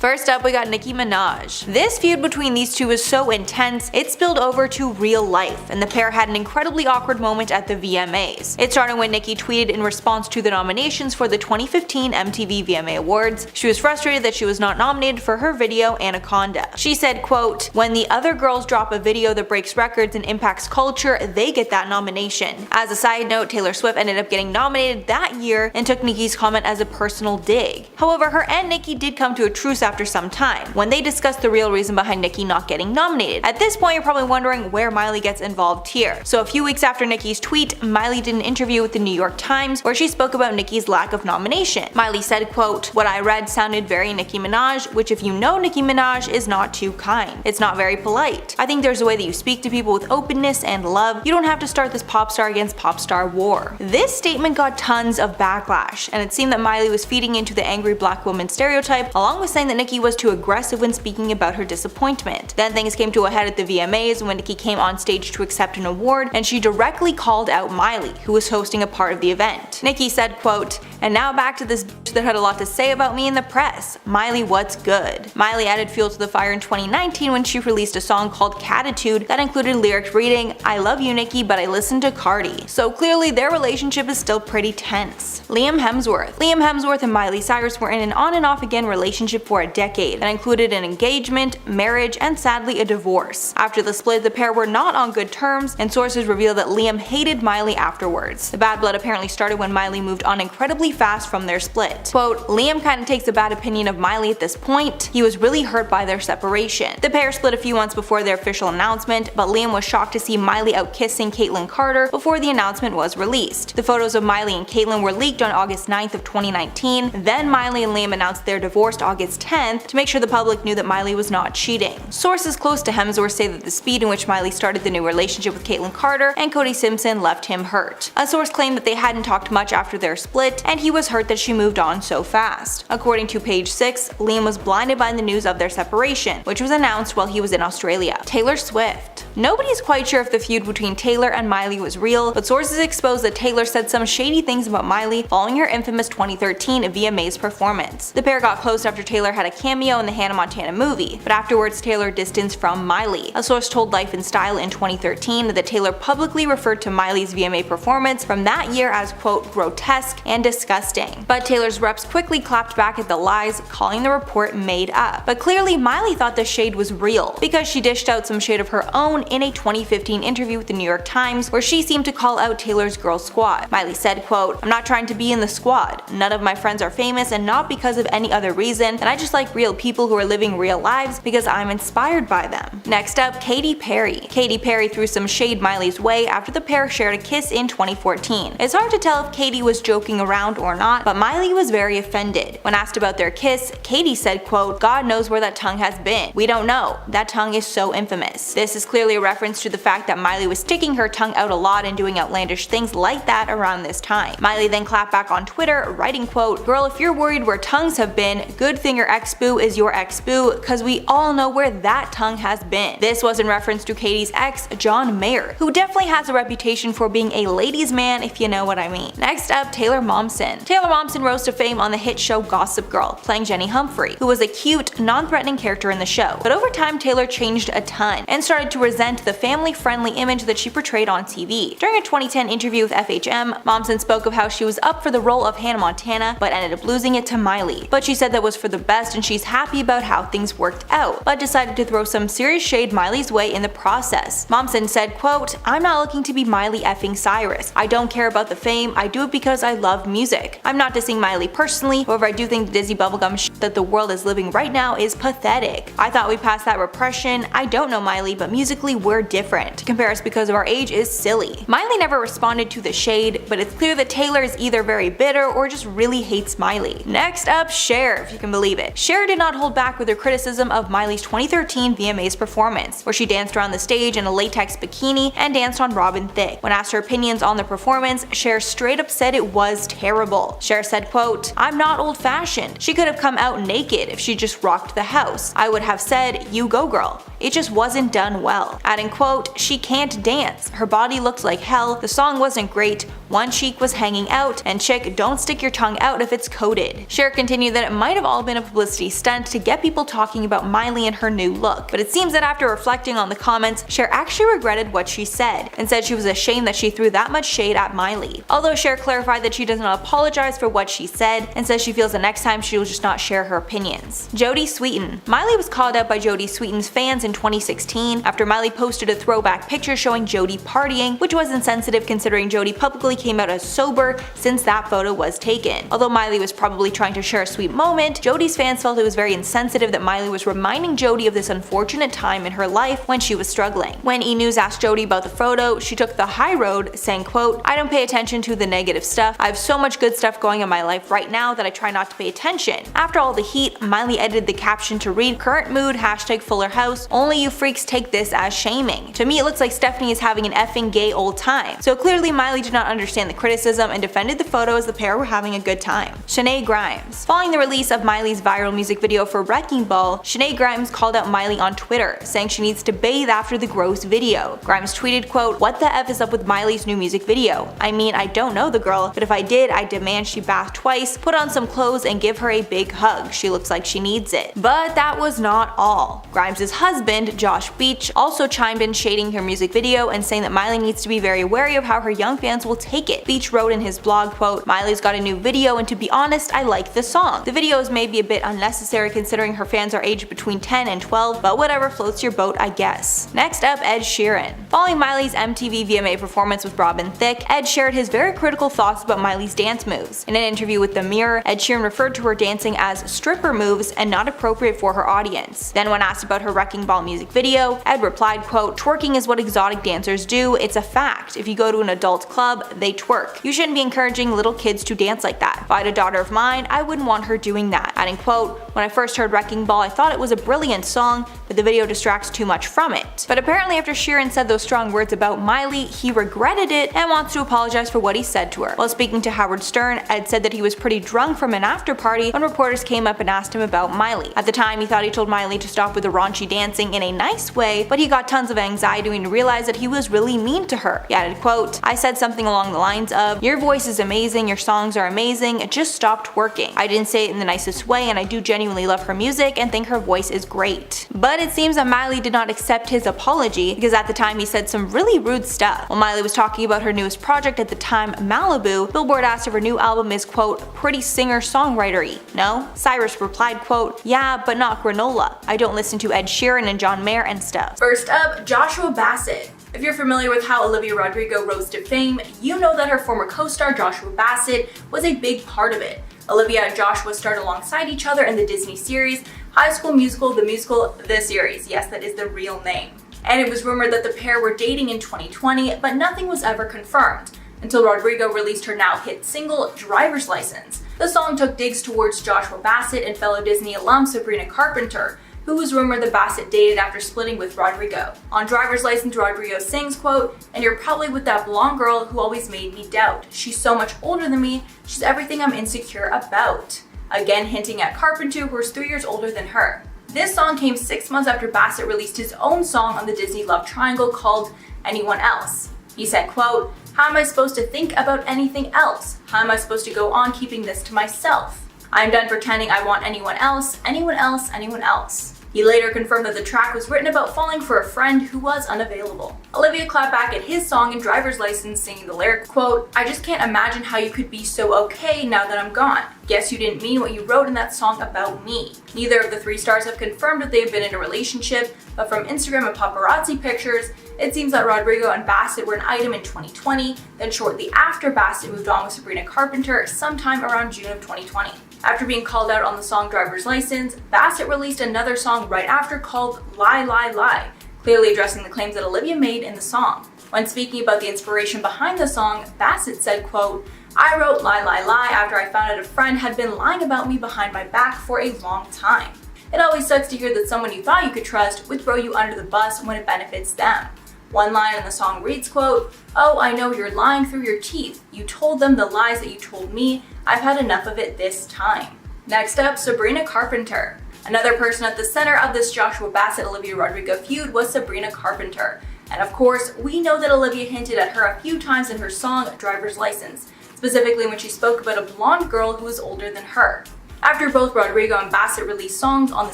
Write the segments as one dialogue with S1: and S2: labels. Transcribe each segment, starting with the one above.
S1: First up, we got Nicki Minaj. This feud between these two is so intense, it spilled over to real life, and the pair had an incredibly awkward moment at the VMAs. It started when Nicki tweeted in response to the nominations for the 2015 MTV VMA Awards. She was frustrated that she was not nominated for her video Anaconda. She said, quote, "When the other girls drop a video that breaks records and impacts culture, they get that nomination." As a side note, Taylor Swift ended up getting nominated that year and took Nicki's comment as a personal dig. However, her and Nicki did come to a truce after some time, when they discussed the real reason behind Nicki not getting nominated. At this point, you're probably wondering where Miley gets involved here. So a few weeks after Nicki's tweet, Miley did an interview with the New York Times where she spoke about Nicki's lack of nomination. Miley said, quote, "What I read sounded very Nicki Minaj, which if you know Nicki Minaj is not too kind. It's not very polite. I think there's a way that you speak to people with openness and love. You don't have to start this pop star against pop star war." This statement got tons of backlash, and it seemed that Miley was feeding into the angry black woman stereotype, along with saying that Nicki was too aggressive when speaking about her disappointment. Then things came to a head at the VMAs when Nicki came on stage to accept an award, and she directly called out Miley, who was hosting a part of the event. Nicki said, quote, "And now back to this bitch that had a lot to say about me in the press. Miley, what's good?" Miley added fuel to the fire in 2019 when she released a song called Catitude that included lyrics reading, "I love you Nicki, but I listen to Cardi." So clearly their relationship is still pretty tense. Liam Hemsworth and Miley Cyrus were in an on and off again relationship for a decade that included an engagement, marriage, and sadly a divorce. After the split, the pair were not on good terms, and sources reveal that Liam hated Miley afterwards. The bad blood apparently started when Miley moved on incredibly fast from their split. Quote, "Liam kinda takes a bad opinion of Miley at this point. He was really hurt by their separation." The pair split a few months before their official announcement, but Liam was shocked to see Miley out kissing Caitlyn Carter before the announcement was released. The photos of Miley and Caitlyn were leaked on August 9th of 2019. Then Miley and Liam announced their divorce August 10th to make sure the public knew that Miley was not cheating. Sources close to Hemsworth say that the speed in which Miley started the new relationship with Caitlyn Carter and Cody Simpson left him hurt. A source claimed that they hadn't talked much after their split, and he was hurt that she moved on so fast. According to Page 6, Liam was blinded by the news of their separation, which was announced while he was in Australia. Taylor Swift. Nobody's quite sure if the feud between Taylor and Miley was real, but sources exposed that Taylor said some shady things about Miley following her infamous 2013 VMAs performance. The pair got close after Taylor had a cameo in the Hannah Montana movie, but afterwards Taylor distanced from Miley. A source told Life in Style in 2013 that Taylor publicly referred to Miley's VMA performance from that year as, quote, "grotesque and disgusting." But Taylor's reps quickly clapped back at the lies, calling the report made up. But clearly Miley thought the shade was real, because she dished out some shade of her own in a 2015 interview with the New York Times where she seemed to call out Taylor's girl squad. Miley said, quote, "I'm not trying to be in the squad. None of my friends are famous and not because of any other reason, and I just like real people who are living real lives because I'm inspired by them." Next up, Katy Perry. Katy Perry threw some shade Miley's way after the pair shared a kiss in 2014. It's hard to tell if Katy was joking around or not, but Miley was very offended. When asked about their kiss, Katy said, quote, "God knows where that tongue has been. We don't know. That tongue is so infamous." This is clearly a reference to the fact that Miley was sticking her tongue out a lot and doing outlandish things like that around this time. Miley then clapped back on Twitter, writing, quote, "Girl, if you're worried where tongues have been, good thing your ex-boo is your ex-boo, cause we all know where that tongue has been." This was in reference to Katy's ex, John Mayer, who definitely has a reputation for being a ladies' man, if you know what I mean. Next up, Taylor Momsen. Taylor Momsen rose to fame on the hit show Gossip Girl, playing Jenny Humphrey, who was a cute, non-threatening character in the show. But over time, Taylor changed a ton and started to resent the family-friendly image that she portrayed on TV. During a 2010 interview with FHM, Momsen spoke of how she was up for the role of Hannah Montana, but ended up losing it to Miley. But she said that was for the best and she's happy about how things worked out, but decided to throw some serious shade Miley's way in the process. Momsen said, quote, "I'm not looking to be Miley effing Cyrus. I don't care about the fame, I do it because I love music. I'm not dissing Miley personally, however I do think the Disney bubblegum shit that the world is living right now is pathetic. I thought we passed that repression. I don't know Miley, but musically we're different. To compare us because of our age is silly." Miley never responded to the shade, but it's clear that Taylor is either very bitter or just really hates Miley. Next up, Cher, if you can believe it. Cher did not hold back with her criticism of Miley's 2013 VMAs performance, where she danced around the stage in a latex bikini and danced on Robin Thicke. When asked her opinions on the performance, Cher straight up said it was terrible. Cher said, quote, "I'm not old-fashioned. She could have come out naked if she just rocked the house. I would have said, you go girl. It just wasn't done well." Adding, quote, "She can't dance. Her body looked like hell. The song wasn't great. One cheek was hanging out, and chick, don't stick your tongue out if it's coated. Cher continued that it might have all been a publicity stunt to get people talking about Miley and her new look, but it seems that after reflecting on the comments, Cher actually regretted what she said, and said she was ashamed that she threw that much shade at Miley. Although Cher clarified that she does not apologize for what she said, and says she feels the next time she will just not share her opinions. Jodie Sweetin. Miley was called out by Jodie Sweetin's fans in 2016 after Miley posted a throwback picture showing Jodie partying, which was insensitive considering Jodie publicly came out as sober since that photo was taken. Although Miley was probably trying to share a sweet moment, Jodie's fans felt it was very insensitive that Miley was reminding Jodie of this unfortunate time in her life when she was struggling. When E! News asked Jodie about the photo, she took the high road, saying, quote, "I don't pay attention to the negative stuff. I have so much good stuff going in my life right now that I try not to pay attention." After all the heat, Miley edited the caption to read, "Current mood, #Fuller House, only you freaks take this as shaming. To me it looks like Stephanie is having an effing gay old time." So clearly Miley did not understand the criticism and defended the photo as the pair were having a good time. Shanae Grimes. Following the release of Miley's viral music video for Wrecking Ball, Shanae Grimes called out Miley on Twitter, saying she needs to bathe after the gross video. Grimes tweeted, quote, "What the F is up with Miley's new music video? I mean, I don't know the girl, but if I did, I demand she bath twice, put on some clothes, and give her a big hug. She looks like she needs it." But that was not all. Grimes' husband, Josh Beach, also chimed in shading her music video and saying that Miley needs to be very wary of how her young fans will take it. Beach wrote in his blog, quote, "Miley's got a new video and to be honest, I like the song. The video is maybe a bit unnecessary considering her fans are aged between 10 and 12, but whatever floats your boat, I guess." Next up, Ed Sheeran. Following Miley's MTV VMA performance with Robin Thicke, Ed shared his very critical thoughts about Miley's dance moves. In an interview with The Mirror, Ed Sheeran referred to her dancing as stripper moves and not appropriate for her audience. Then when asked about her Wrecking Ball music video, Ed replied, quote, "Twerking is what exotic dancers do, it's a fact. If you go to an adult club, they twerk. You shouldn't be encouraging little kids to dance like that. If I had a daughter of mine, I wouldn't want her doing that." Adding, quote, "When I first heard Wrecking Ball, I thought it was a brilliant song, but the video distracts too much from it." But apparently after Sheeran said those strong words about Miley, he regretted it and wants to apologize for what he said to her. While speaking to Howard Stern, Ed said that he was pretty drunk from an after party when reporters came up and asked him about Miley. At the time, he thought he told Miley to stop with the raunchy dancing in a nice way, but he got tons of anxiety when he realized that he was really mean to her. He added, quote, "I said something along the lines of, 'Your voice is amazing, your songs are amazing, just stop twerking.' I didn't say it in the nicest way, and I do genuinely love her music and think her voice is great." But it seems that Miley did not accept his apology, because at the time he said some really rude stuff. While Miley was talking about her newest project at the time, Malibu, Billboard asked if her new album is, quote, "pretty singer-songwriter-y, no?" Cyrus replied, quote, "Yeah, but not granola. I don't listen to Ed Sheeran and John Mayer and stuff." First up, Joshua Bassett. If you're familiar with how Olivia Rodrigo rose to fame, you know that her former co-star Joshua Bassett was a big part of it. Olivia and Joshua starred alongside each other in the Disney series High School Musical, the series. Yes, that is the real name. And it was rumored that the pair were dating in 2020, but nothing was ever confirmed, until Rodrigo released her now hit single, Driver's License. The song took digs towards Joshua Bassett and fellow Disney alum Sabrina Carpenter, who was rumored that Bassett dated after splitting with Rodrigo. On Driver's License, Rodrigo sings, quote, "And you're probably with that blonde girl who always made me doubt. She's so much older than me, she's everything I'm insecure about." Again hinting at Carpenter, who is 3 years older than her. This song came 6 months after Bassett released his own song on the Disney Love Triangle called Anyone Else. He said, quote, "How am I supposed to think about anything else? How am I supposed to go on keeping this to myself? I'm done pretending I want anyone else, anyone else, anyone else." He later confirmed that the track was written about falling for a friend who was unavailable. Olivia clapped back at his song in Driver's License, singing the lyric, quote, "I just can't imagine how you could be so okay now that I'm gone. Guess you didn't mean what you wrote in that song about me." Neither of the three stars have confirmed that they have been in a relationship, but from Instagram and paparazzi pictures, it seems that Rodrigo and Bassett were an item in 2020, then shortly after Bassett moved on with Sabrina Carpenter sometime around June of 2020. After being called out on the song Driver's License, Bassett released another song right after called Lie Lie Lie, clearly addressing the claims that Olivia made in the song. When speaking about the inspiration behind the song, Bassett said, quote, "I wrote Lie Lie Lie after I found out a friend had been lying about me behind my back for a long time. It always sucks to hear that someone you thought you could trust would throw you under the bus when it benefits them." One line in the song reads, quote, "Oh, I know you're lying through your teeth. You told them the lies that you told me. I've had enough of it this time." Next up, Sabrina Carpenter. Another person at the center of this Joshua Bassett-Olivia Rodrigo feud was Sabrina Carpenter.
S2: And of course, we know that Olivia hinted at her a few times in her song Driver's License, specifically when she spoke about a blonde girl who was older than her. After both Rodrigo and Bassett released songs on the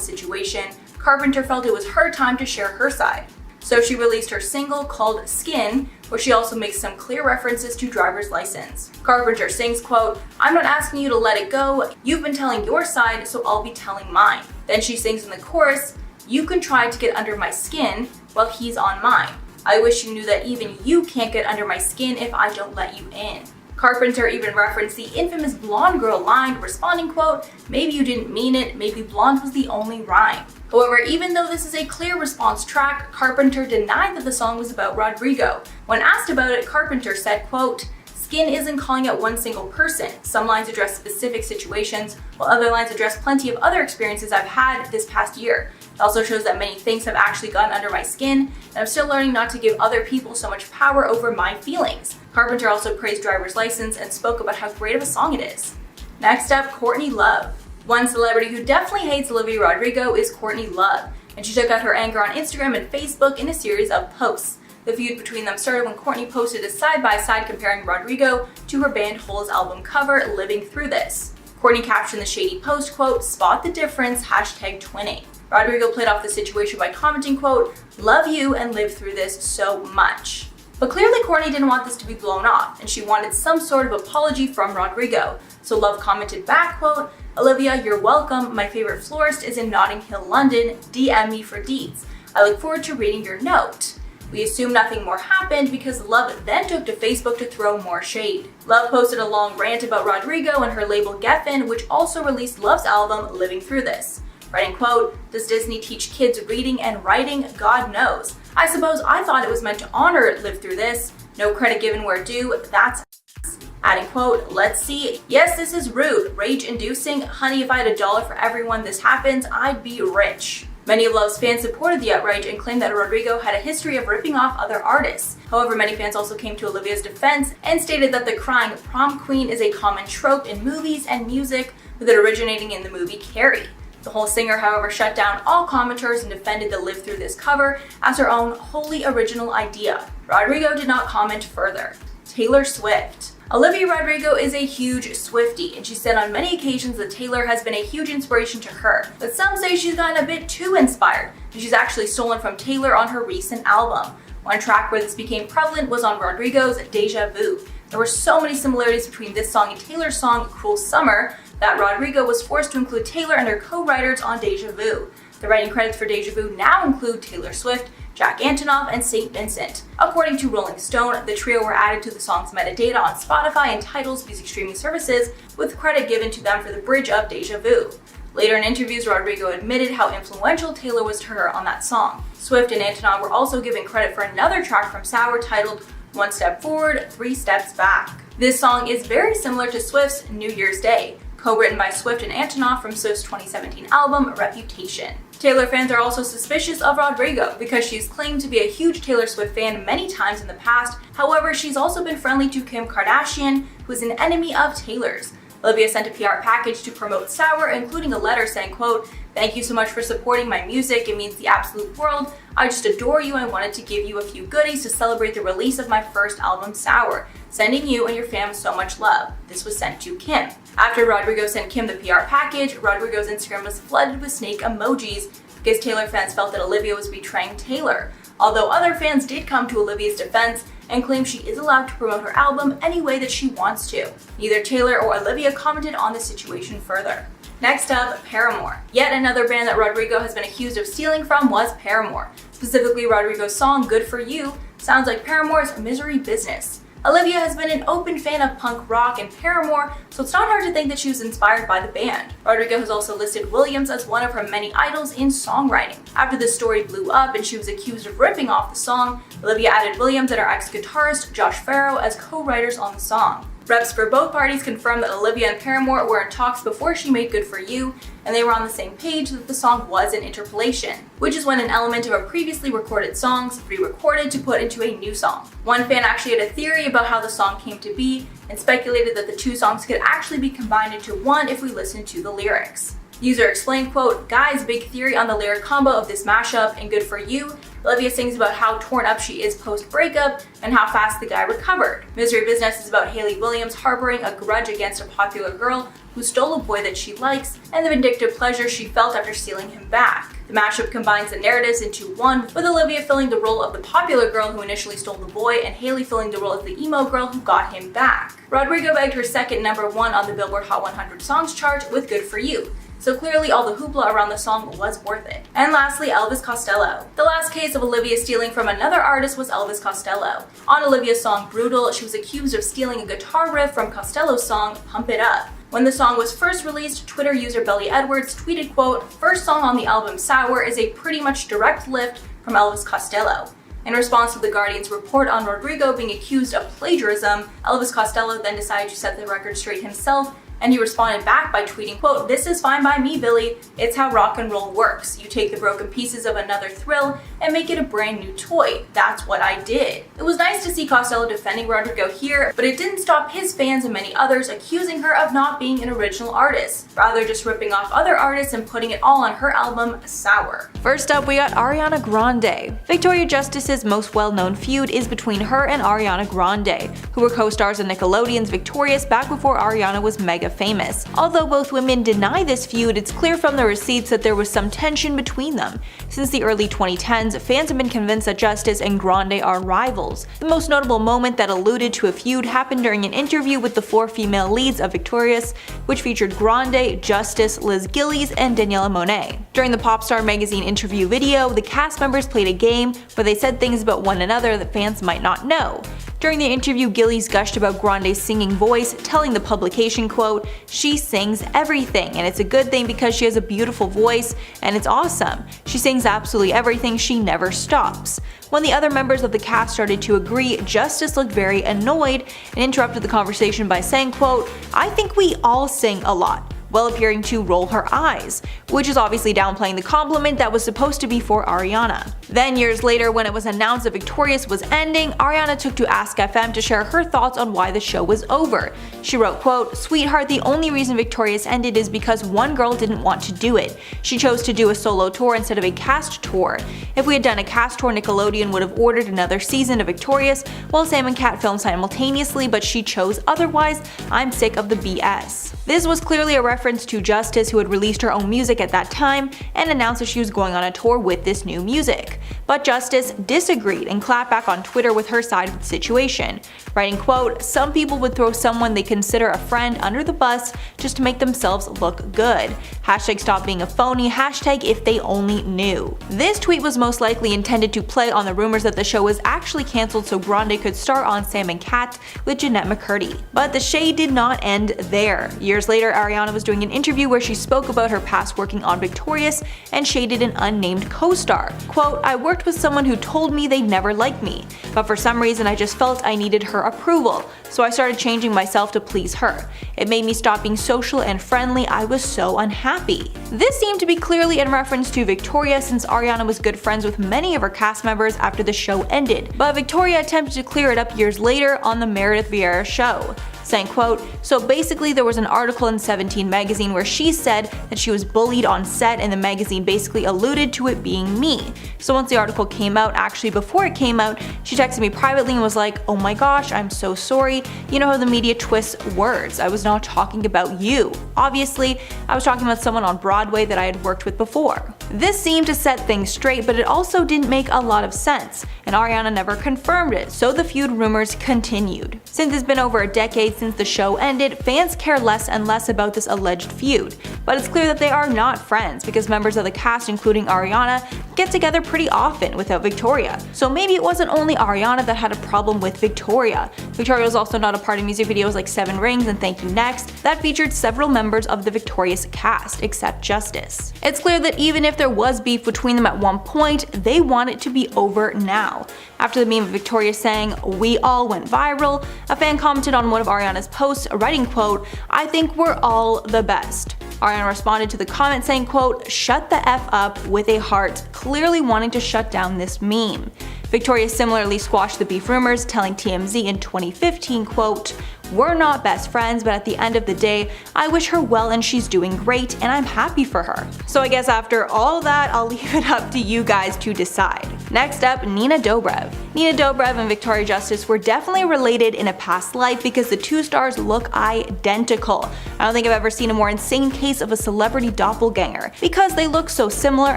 S2: situation, Carpenter felt it was her time to share her side. So she released her single called Skin, where she also makes some clear references to Driver's License. Carpenter sings, quote, "I'm not asking you to let it go, you've been telling your side, so I'll be telling mine." Then she sings in the chorus, "You can try to get under my skin while he's on mine. I wish you knew that even you can't get under my skin if I don't let you in." Carpenter even referenced the infamous blonde girl line, responding, quote, "Maybe you didn't mean it, maybe blonde was the only rhyme." However, even though this is a clear response track, Carpenter denied that the song was about Rodrigo. When asked about it, Carpenter said, quote, "Skin isn't calling out one single person. Some lines address specific situations, while other lines address plenty of other experiences I've had this past year. It also shows that many things have actually gotten under my skin, and I'm still learning not to give other people so much power over my feelings." Carpenter also praised Driver's License and spoke about how great of a song it is. Next up, Courtney Love. One celebrity who definitely hates Olivia Rodrigo is Courtney Love, and she took out her anger on Instagram and Facebook in a series of posts. The feud between them started when Courtney posted a side-by-side comparing Rodrigo to her band Hole's album cover, Living Through This. Courtney captioned the shady post, quote, "Spot the difference, hashtag twinning." Rodrigo played off the situation by commenting, quote, "Love you and live through this so much." But clearly Courtney didn't want this to be blown off, and she wanted some sort of apology from Rodrigo. So Love commented back, quote, "Olivia, you're welcome. My favorite florist is in Notting Hill, London. DM me for deeds. I look forward to reading your note." We assume nothing more happened because Love then took to Facebook to throw more shade. Love posted a long rant about Rodrigo and her label Geffen, which also released Love's album Living Through This. Writing, quote, "Does Disney teach kids reading and writing? God knows. I suppose I thought it was meant to honor Live Through This. No credit given where due, that's ass." Adding, quote, "Let's see. Yes, this is rude, rage-inducing. Honey, if I had $1 for everyone this happens, I'd be rich." Many of Love's fans supported the outrage and claimed that Rodrigo had a history of ripping off other artists. However, many fans also came to Olivia's defense and stated that the crying prom queen is a common trope in movies and music, with it originating in the movie Carrie. The whole singer, however, shut down all commenters and defended the Live Through This cover as her own wholly original idea. Rodrigo did not comment further. Taylor Swift. Olivia Rodrigo is a huge Swiftie, and she said on many occasions that Taylor has been a huge inspiration to her, but some say she's gotten a bit too inspired, and she's actually stolen from Taylor on her recent album. One track where this became prevalent was on Rodrigo's Deja Vu. There were so many similarities between this song and Taylor's song Cruel Summer that Rodrigo was forced to include Taylor and her co-writers on Deja Vu. The writing credits for Deja Vu now include Taylor Swift, Jack Antonoff, and St. Vincent. According to Rolling Stone, the trio were added to the song's metadata on Spotify and Tidal's music streaming services, with credit given to them for the bridge of Deja Vu. Later in interviews, Rodrigo admitted how influential Taylor was to her on that song. Swift and Antonoff were also given credit for another track from Sour titled One Step Forward, Three Steps Back. This song is very similar to Swift's New Year's Day, co-written by Swift and Antonoff from Swift's 2017 album, Reputation. Taylor fans are also suspicious of Rodrigo because she's claimed to be a huge Taylor Swift fan many times in the past. However, she's also been friendly to Kim Kardashian, who is an enemy of Taylor's. Olivia sent a PR package to promote Sour, including a letter saying, quote, "Thank you so much for supporting my music. It means the absolute world. I just adore you. I wanted to give you a few goodies to celebrate the release of my first album, Sour. Sending you and your fam so much love." This was sent to Kim. After Rodrigo sent Kim the PR package, Rodrigo's Instagram was flooded with snake emojis because Taylor fans felt that Olivia was betraying Taylor. Although other fans did come to Olivia's defense and claim she is allowed to promote her album any way that she wants to. Neither Taylor or Olivia commented on the situation further. Next up, Paramore. Yet another band that Rodrigo has been accused of stealing from was Paramore. Specifically, Rodrigo's song Good For You sounds like Paramore's Misery Business. Olivia has been an open fan of punk rock and Paramore, so it's not hard to think that she was inspired by the band. Rodrigo has also listed Williams as one of her many idols in songwriting. After the story blew up and she was accused of ripping off the song, Olivia added Williams and her ex-guitarist Josh Farrow as co-writers on the song. Reps for both parties confirmed that Olivia and Paramore were in talks before she made Good For You, and they were on the same page that the song was an interpolation, which is when an element of a previously recorded song is re-recorded to put into a new song. One fan actually had a theory about how the song came to be and speculated that the two songs could actually be combined into one if we listen to the lyrics. User explained, quote, "Guys, big theory on the lyric combo of this mashup, and good for you. Olivia sings about how torn up she is post-breakup and how fast the guy recovered. Misery Business is about Hayley Williams harboring a grudge against a popular girl who stole a boy that she likes and the vindictive pleasure she felt after stealing him back. The mashup combines the narratives into one, with Olivia filling the role of the popular girl who initially stole the boy and Hayley filling the role of the emo girl who got him back. Rodrigo bagged her second #1 on the Billboard Hot 100 Songs chart with Good For You. So clearly all the hoopla around the song was worth it. And lastly, Elvis Costello. The last case of Olivia stealing from another artist was Elvis Costello. On Olivia's song Brutal, she was accused of stealing a guitar riff from Costello's song Pump It Up. When the song was first released, Twitter user Belly Edwards tweeted, quote, "First song on the album Sour is a pretty much direct lift from Elvis Costello." In response to The Guardian's report on Rodrigo being accused of plagiarism, Elvis Costello then decided to set the record straight himself, and he responded back by tweeting, quote, "This is fine by me, Billy. It's how rock and roll works. You take the broken pieces of another thrill and make it a brand new toy. That's what I did." It was nice to see Costello defending Rodrigo here, but it didn't stop his fans and many others accusing her of not being an original artist, rather just ripping off other artists and putting it all on her album, Sour.
S1: First up, we got Ariana Grande. Victoria Justice's most well-known feud is between her and Ariana Grande, who were co-stars on Nickelodeon's Victorious back before Ariana was mega famous. Although both women deny this feud, it's clear from the receipts that there was some tension between them. Since the early 2010s, fans have been convinced that Justice and Grande are rivals. The most notable moment that alluded to a feud happened during an interview with the 4 female leads of Victorious, which featured Grande, Justice, Liz Gillies, and Daniela Monet. During the Popstar magazine interview video, the cast members played a game where they said things about one another that fans might not know. During the interview, Gillies gushed about Grande's singing voice, telling the publication, quote, "She sings everything, and it's a good thing because she has a beautiful voice, and it's awesome. She sings absolutely everything, she never stops." When the other members of the cast started to agree, Justice looked very annoyed and interrupted the conversation by saying, quote, "I think we all sing a lot," while appearing to roll her eyes, which is obviously downplaying the compliment that was supposed to be for Ariana. Then years later, when it was announced that Victorious was ending, Ariana took to Ask FM to share her thoughts on why the show was over. She wrote, quote, "Sweetheart, the only reason Victorious ended is because one girl didn't want to do it. She chose to do a solo tour instead of a cast tour. If we had done a cast tour, Nickelodeon would have ordered another season of Victorious, while Sam and Cat filmed simultaneously, but she chose otherwise. I'm sick of the BS." This was clearly a reference to Justice, who had released her own music at that time and announced that she was going on a tour with this new music. But Justice disagreed and clapped back on Twitter with her side of the situation, writing, quote, "Some people would throw someone they consider a friend under the bus just to make themselves look good. Hashtag stop being a phony, hashtag if they only knew." This tweet was most likely intended to play on the rumors that the show was actually cancelled so Grande could star on Sam and Cat with Jeanette McCurdy. But the shade did not end there. Years later, Ariana was doing an interview where she spoke about her past working on Victorious and shaded an unnamed co-star. Quote, "I worked with someone who told me they'd never like me, but for some reason I just felt I needed her approval, so I started changing myself to please her. It made me stop being social and friendly. I was so unhappy." This seemed to be clearly in reference to Victoria, since Ariana was good friends with many of her cast members after the show ended, but Victoria attempted to clear it up years later on the Meredith Vieira show, saying, quote, "So basically there was an article in 17 magazine where she said that she was bullied on set, and the magazine basically alluded to it being me. So once the article came out, actually before it came out, she texted me privately and was like, 'Oh my gosh, I'm so sorry. You know how the media twists words. I was not talking about you. Obviously, I was talking about someone on Broadway that I had worked with before.'" This seemed to set things straight, but it also didn't make a lot of sense, and Ariana never confirmed it, so the feud rumors continued. Since it's been over a decade since the show ended, fans care less and less about this alleged feud, but it's clear that they are not friends because members of the cast, including Ariana, get together pretty often without Victoria. So maybe it wasn't only Ariana that had a problem with Victoria. Victoria was also not a part of music videos like 7 Rings and Thank You Next that featured several members of the Victorious cast, except Justice. It's clear that even if there was beef between them at one point, they want it to be over now. After the meme of Victoria saying, "We all" went viral, a fan commented on one of Ariana's posts, writing, quote, "I think we're all the best." Ariana responded to the comment saying, quote, "Shut the F up," with a heart, clearly wanting to shut down this meme. Victoria similarly squashed the beef rumors, telling TMZ in 2015, quote, "We're not best friends, but at the end of the day, I wish her well and she's doing great and I'm happy for her." So I guess after all that, I'll leave it up to you guys to decide. Next up, Nina Dobrev. Nina Dobrev and Victoria Justice were definitely related in a past life because the two stars look identical. I don't think I've ever seen a more insane case of a celebrity doppelganger. Because they look so similar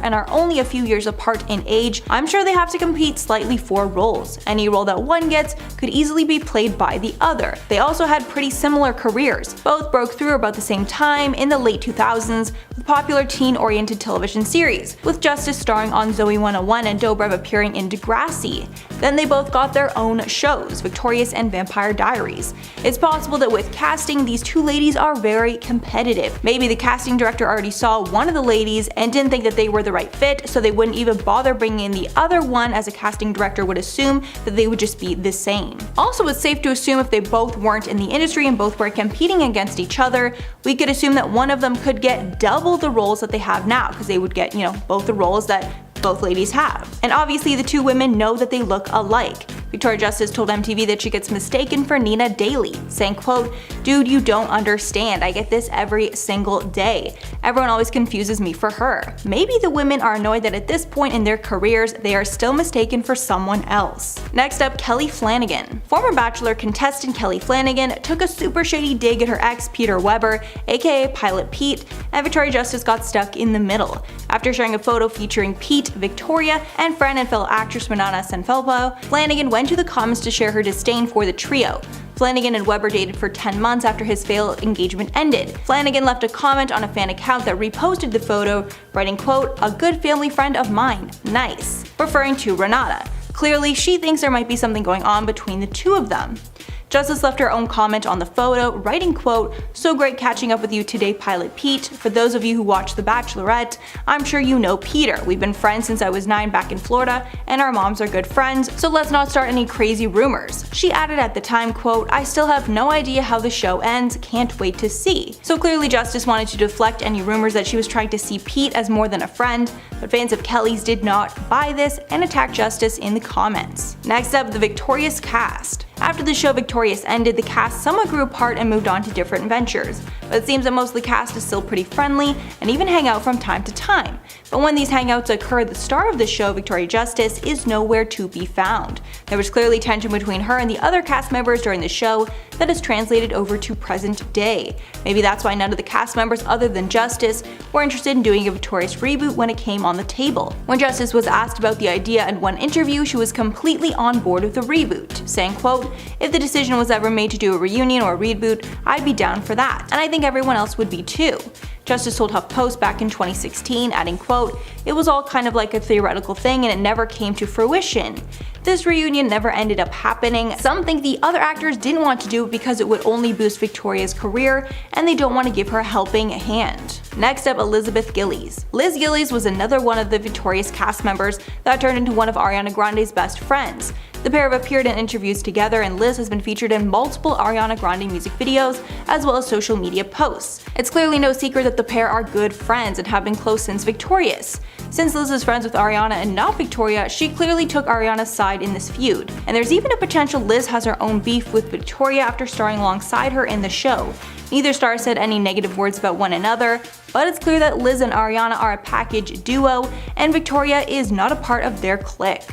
S1: and are only a few years apart in age, I'm sure they have to compete slightly for roles. Any role that one gets could easily be played by the other. They also had pretty similar careers. Both broke through about the same time in the late 2000s with popular teen-oriented television series, with Justice starring on Zoe 101 and Dobrev appearing in Degrassi. Then they both got their own shows, Victorious and Vampire Diaries. It's possible that with casting, these two ladies are very competitive. Maybe the casting director already saw one of the ladies and didn't think that they were the right fit, so they wouldn't even bother bringing in the other one, as a casting director would assume that they would just be the same. Also, it's safe to assume if they both weren't in the industry and both were competing against each other, we could assume that one of them could get double the roles that they have now, because they would get, both the roles that both ladies have. And obviously the two women know that they look alike. Victoria Justice told MTV that she gets mistaken for Nina daily, saying, quote, "Dude, you don't understand. I get this every single day. Everyone always confuses me for her." Maybe the women are annoyed that at this point in their careers, they are still mistaken for someone else. Next up, Kelly Flanagan. Former Bachelor contestant Kelly Flanagan took a super shady dig at her ex Peter Weber, aka Pilot Pete, and Victoria Justice got stuck in the middle. After sharing a photo featuring Pete, Victoria, and friend and fellow actress Manana Sanfelpo, Flanagan went to the comments to share her disdain for the trio. Flanagan and Weber dated for 10 months after his failed engagement ended. Flanagan left a comment on a fan account that reposted the photo, writing, quote, "A good family friend of mine, nice," referring to Renata. Clearly, she thinks there might be something going on between the two of them. Justice left her own comment on the photo, writing, quote, "So great catching up with you today, Pilot Pete. For those of you who watch The Bachelorette, I'm sure you know Peter. We've been friends since I was 9 back in Florida, and our moms are good friends, so let's not start any crazy rumors." She added at the time, quote, "I still have no idea how the show ends, can't wait to see." So clearly Justice wanted to deflect any rumors that she was trying to see Pete as more than a friend, but fans of Kelly's did not buy this and attacked Justice in the comments. Next up, the Victorious cast. After the show Victorious ended, the cast somewhat grew apart and moved on to different ventures, but it seems that most of the cast is still pretty friendly and even hang out from time to time. But when these hangouts occur, the star of the show, Victoria Justice, is nowhere to be found. There was clearly tension between her and the other cast members during the show that is translated over to present day. Maybe that's why none of the cast members other than Justice were interested in doing a Victorious reboot when it came on the table. When Justice was asked about the idea in one interview, she was completely on board with the reboot, saying, quote, "If the decision was ever made to do a reunion or a reboot, I'd be down for that, and I think everyone else would be too." Justice told HuffPost back in 2016, adding, quote, "It was all kind of like a theoretical thing and it never came to fruition. This reunion never ended up happening. Some think the other actors didn't want to do it because it would only boost Victoria's career and they don't want to give her a helping hand." Next up, Elizabeth Gillies. Liz Gillies was another one of the Victorious cast members that turned into one of Ariana Grande's best friends. The pair have appeared in interviews together, and Liz has been featured in multiple Ariana Grande music videos as well as social media posts. It's clearly no secret that the pair are good friends and have been close since Victorious. Since Liz is friends with Ariana and not Victoria, she clearly took Ariana's side in this feud. And there's even a potential Liz has her own beef with Victoria after starring alongside her in the show. Neither star said any negative words about one another, but it's clear that Liz and Ariana are a package duo, and Victoria is not a part of their clique.